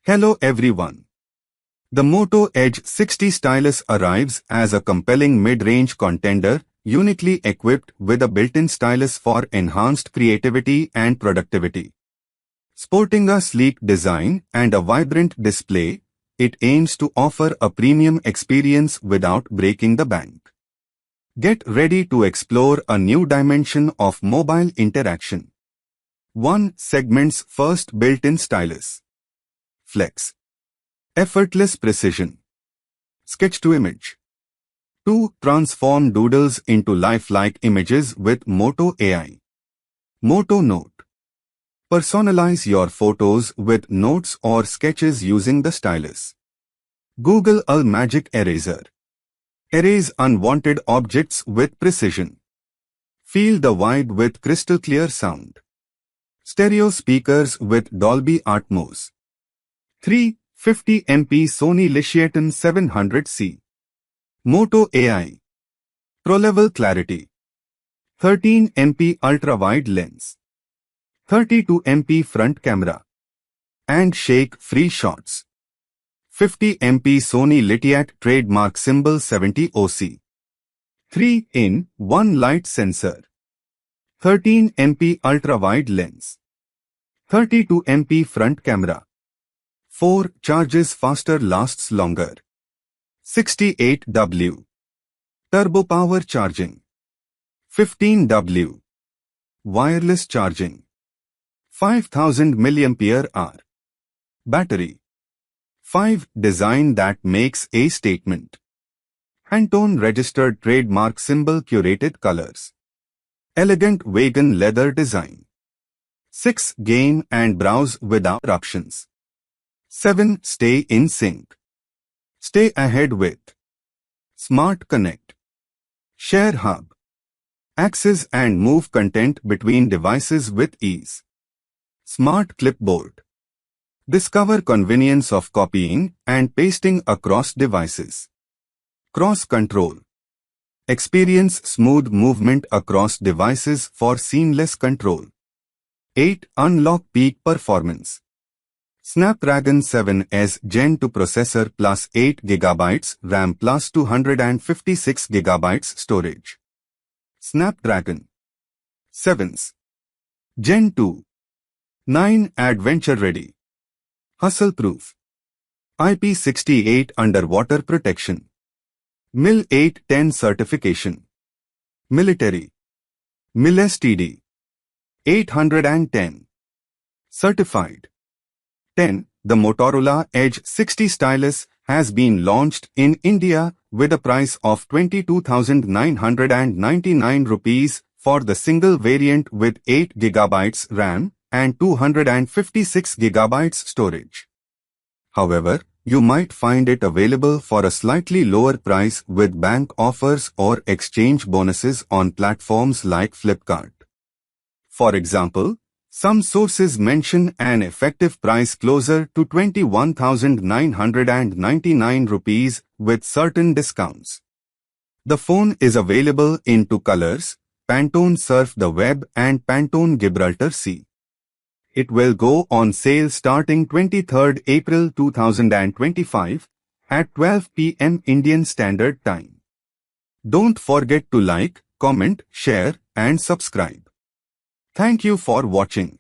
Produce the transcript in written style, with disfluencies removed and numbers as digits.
Hello everyone. The Moto Edge 60 Stylus arrives as a compelling mid-range contender, uniquely equipped with a built-in stylus for enhanced creativity and productivity. Sporting a sleek design and a vibrant display, it aims to offer a premium experience without breaking the bank. Get ready to explore a new dimension of mobile interaction. 1. Segment's first built-in stylus. Flex. Effortless precision. Sketch to image. 2. Transform doodles into lifelike images with Moto AI. Moto Note. Personalize your photos with notes or sketches using the stylus. Google a magic eraser. Erase unwanted objects with precision. Feel the vibe with crystal clear sound. Stereo speakers with Dolby Atmos. 3. 50 MP Sony Lichieton 700C. Moto AI. Pro-level clarity. 13 MP ultra-wide lens. 32 MP front camera. And shake-free shots. 50 MP Sony Litiat trademark symbol 70 OC. 3-in-1 light sensor. 13 MP ultra-wide lens. 32 MP front camera. 4. Charges faster, lasts longer. 68W. Turbo power charging. 15W. Wireless charging. 5000 mAh. Battery. 5. Design that makes a statement. PANTONE registered trademark symbol, curated colors. Elegant vegan leather design. 6. Game and browse without interruptions. 7. Stay in sync. Stay ahead with Smart Connect. Share Hub. Access and move content between devices with ease. Smart Clipboard. Discover convenience of copying and pasting across devices. Cross Control. Experience smooth movement across devices for seamless control. 8. Unlock peak performance. Snapdragon 7S Gen 2 processor plus 8 GB RAM plus 256 GB storage. Snapdragon 7's Gen 2. 9. Adventure ready. Hustle proof. IP68 underwater protection. MIL 810 certification. Military. MIL STD 810. Certified. 10. The Motorola Edge 60 Stylus has been launched in India with a price of 22,999 rupees for the single variant with 8 GB RAM and 256 GB storage. However, you might find it available for a slightly lower price with bank offers or exchange bonuses on platforms like Flipkart. For example, some sources mention an effective price closer to 21,999 rupees with certain discounts. The phone is available in two colors, Pantone Surf the Web and Pantone Gibraltar Sea. It will go on sale starting 23rd April 2025 at 12 p.m. Indian Standard Time. Don't forget to like, comment, share and subscribe. Thank you for watching.